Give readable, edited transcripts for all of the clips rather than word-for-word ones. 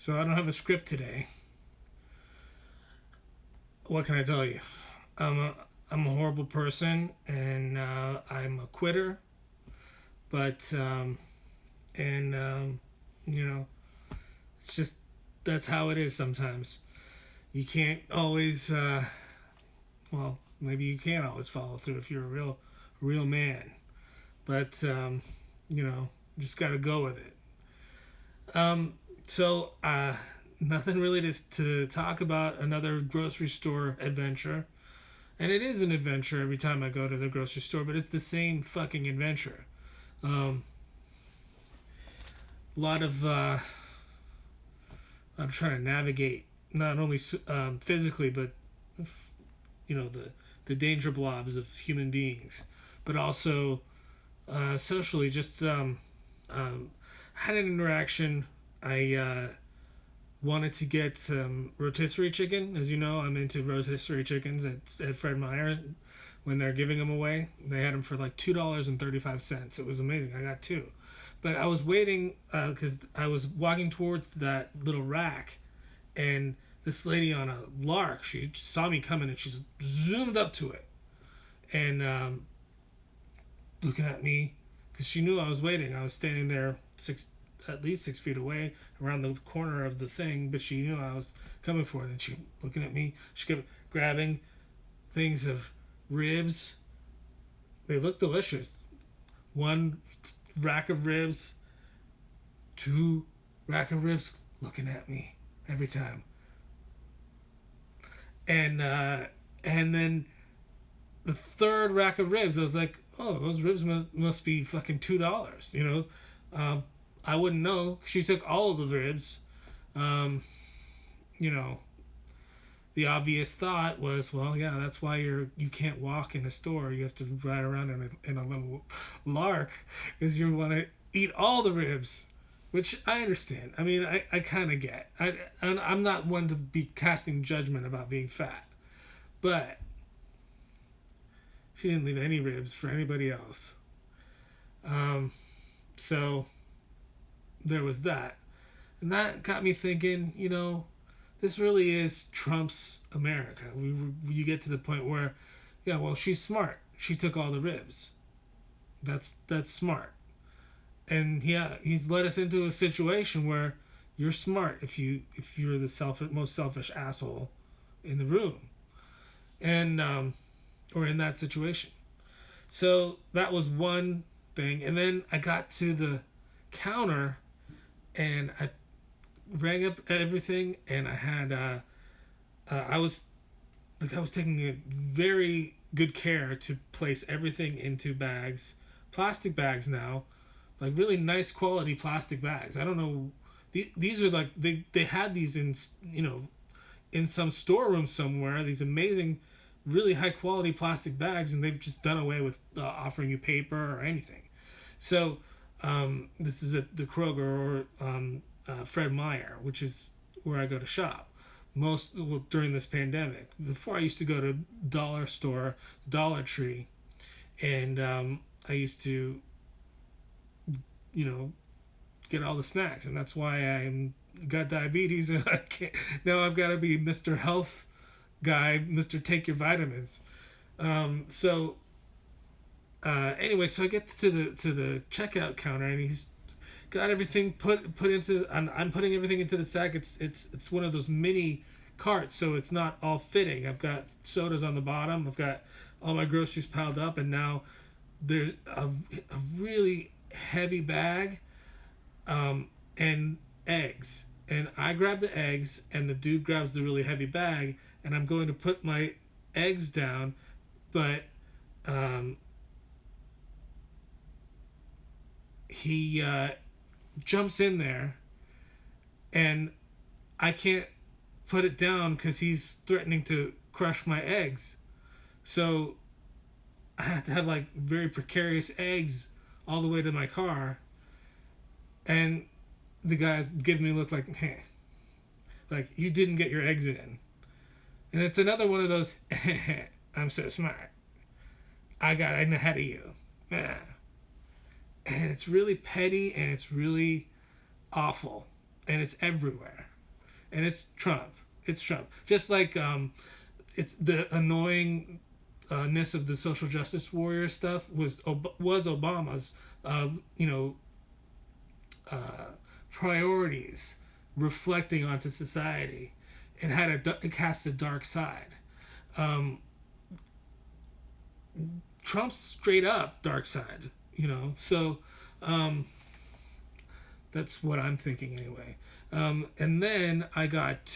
So I don't have a script today. What can I tell you? I'm a I'm a horrible person, and I'm a quitter. But and you know, it's just that's how it is sometimes. You can't always. Well, maybe you can't always follow through if you're a real man. But you know, just got to go with it. Um, so nothing really to talk about. Another grocery store adventure. And it is an adventure every time I go to the grocery store, but it's the same fucking adventure. Um, a lot of I'm trying to navigate not only physically, but the danger blobs of human beings, but also socially. Just had an interaction. I wanted to get some rotisserie chicken. As you know, I'm into rotisserie chickens at Fred Meyer. When they're giving them away, they had them for like $2.35. It was amazing. I got two, but I was waiting because I was walking towards that little rack, and this lady on a lark, she saw me coming and she zoomed up to it, and looking at me because she knew I was waiting. I was standing there at least 6 feet away around the corner of the thing, but she knew I was coming for it, and she looking at me. She kept grabbing things of ribs. They look delicious. One rack of ribs, two rack of ribs, looking at me every time. And then the third rack of ribs, I was like, oh, those ribs must be fucking $2. I wouldn't know. She took all of the ribs. Um, you know, the obvious thought was, well, yeah, that's why you can't walk in a store. You have to ride around in a little lark, because you want to eat all the ribs, which I understand. I mean, I kind of get. I'm not one to be casting judgment about being fat, but she didn't leave any ribs for anybody else. So there was that. And that got me thinking, this really is Trump's America. You get to the point where, yeah, well, she's smart. She took all the ribs. That's smart. And yeah, he's led us into a situation where you're smart if you're the most selfish asshole in the room, and or in that situation. So that was one thing, and then I got to the counter, and I rang up everything, and I had I was taking a very good care to place everything into bags, plastic bags now, like really nice quality plastic bags. I don't know, these are like they had these in in some storeroom somewhere. These amazing, really high quality plastic bags, and they've just done away with offering you paper or anything. So this is at the Kroger or Fred Meyer, which is where I go to shop during this pandemic. Before, I used to go to dollar store, Dollar Tree, and I used to get all the snacks, and that's why I got diabetes, and I can't now. I've got to be Mr. Health guy, Mr. Take your vitamins. So anyway, so I get to the checkout counter, and he's got everything put into. I'm putting everything into the sack. It's one of those mini carts, so it's not all fitting. I've got sodas on the bottom. I've got all my groceries piled up, and now there's a really heavy bag, and eggs. And I grab the eggs, and the dude grabs the really heavy bag, and I'm going to put my eggs down, but he jumps in there, and I can't put it down because he's threatening to crush my eggs. So I have to have like very precarious eggs all the way to my car, and the guy's giving me a look like, hey, like you didn't get your eggs in. And it's another one of those, I'm so smart, I got in ahead of you. Yeah. And it's really petty, and it's really awful, and it's everywhere. and it's Trump. It's Trump. Just like it's the annoyingness of the social justice warrior stuff was Obama's, you know, priorities reflecting onto society. It cast a dark side. Um, Trump's straight up dark side, you know. So that's what I'm thinking anyway. And then I got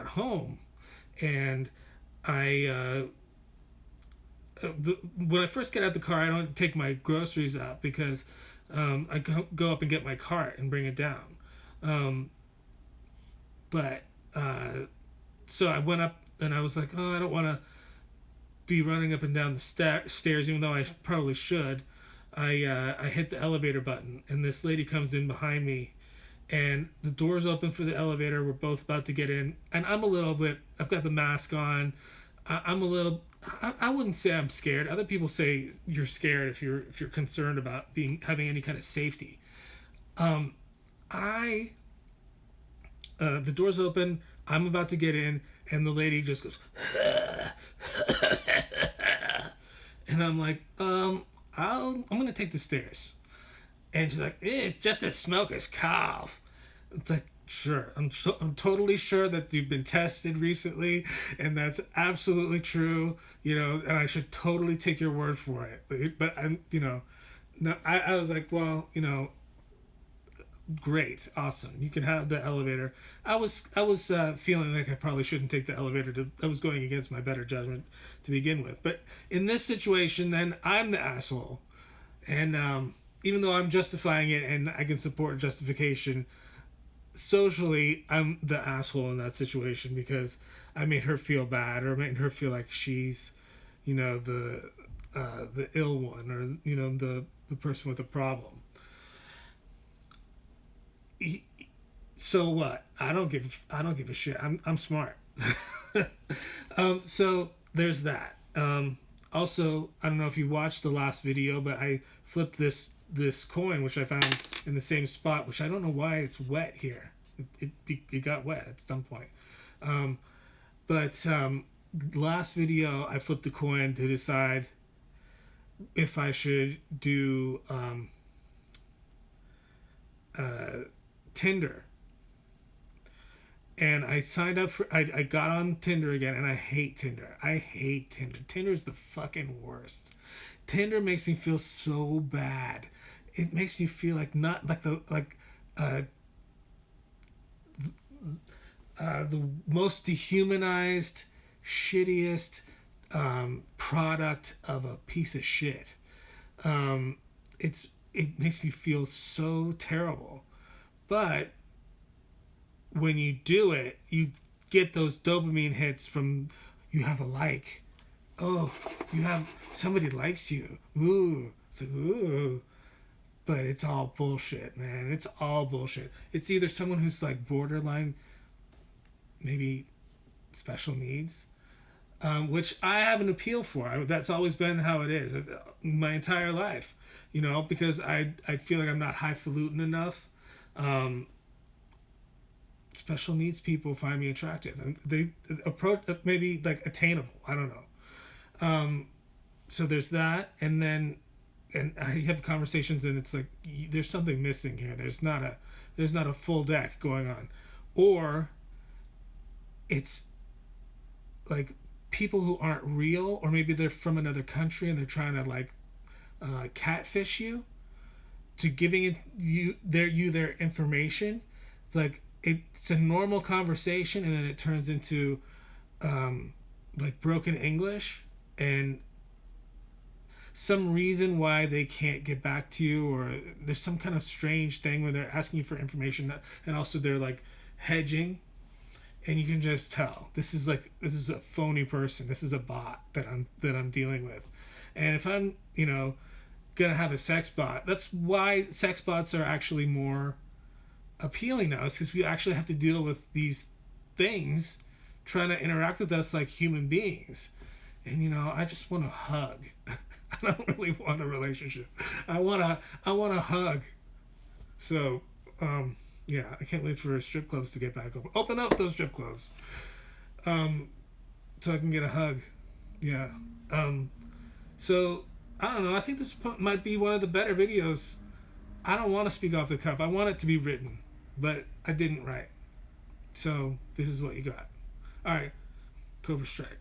home, and I when I first get out the car, I don't take my groceries out because I go up and get my cart and bring it down. Um, but so I went up and I was like, oh, I don't want to be running up and down the stairs, even though I probably should. I hit the elevator button, and this lady comes in behind me, and the doors open for the elevator. We're both about to get in, and I'm a little bit. I've got the mask on. I'm a little. I wouldn't say I'm scared. Other people say you're scared if you're concerned about having any kind of safety. I the doors open. I'm about to get in, and the lady just goes, and I'm like, I'm gonna take the stairs, and she's like, it's just a smoker's cough. It's like, sure, I'm totally sure that you've been tested recently, and that's absolutely true, you know, and I should totally take your word for it. But I'm, you know, no, I was like, well, you know, great, awesome, you can have the elevator. I was feeling like I probably shouldn't take the elevator. I was going against my better judgment to begin with. But in this situation, then I'm the asshole, and even though I'm justifying it and I can support justification, socially I'm the asshole in that situation because I made her feel bad or made her feel like she's, you know, the ill one, or you know, the person with the problem. So what? I don't give a shit. I'm smart. So there's that. Also, I don't know if you watched the last video, but I flipped this coin, which I found in the same spot, which I don't know why it's wet here. It got wet at some point. But last video, I flipped the coin to decide if I should do Tinder. And I signed up for. I got on Tinder again, and I hate Tinder. I hate Tinder. Tinder's the fucking worst. Tinder makes me feel so bad. It makes you feel like not like the most dehumanized, shittiest product of a piece of shit. It makes me feel so terrible, but when you do it, you get those dopamine hits from you have a like. Oh, you have somebody likes you. Ooh, it's like ooh. But it's all bullshit, man. It's all bullshit. It's either someone who's like borderline, maybe special needs, which I have an appeal for. That's always been how it is my entire life, you know, because I feel like I'm not highfalutin enough. Special needs people find me attractive, and they approach maybe like attainable. I don't know. So there's that, and I have conversations, and it's like there's something missing here. There's not a full deck going on, or it's like people who aren't real, or maybe they're from another country and they're trying to like catfish you to giving their information. It's like it's a normal conversation, and then it turns into like broken English and some reason why they can't get back to you, or there's some kind of strange thing where they're asking you for information, and also they're like hedging, and you can just tell this is a phony person. This is a bot that I'm dealing with. And if I'm, you know, gonna have a sex bot, that's why sex bots are actually more appealing now. It's because we actually have to deal with these things trying to interact with us like human beings. And you know, I just want a hug. I don't really want a relationship. I want a hug. So Yeah, I can't wait for strip clubs to get back open. Open up those strip clubs, so I can get a hug. Yeah. So I don't know. I think this might be one of the better videos. I don't want to speak off the cuff. I want it to be written, but I didn't write. So this is what you got. All right, Cobra Strike.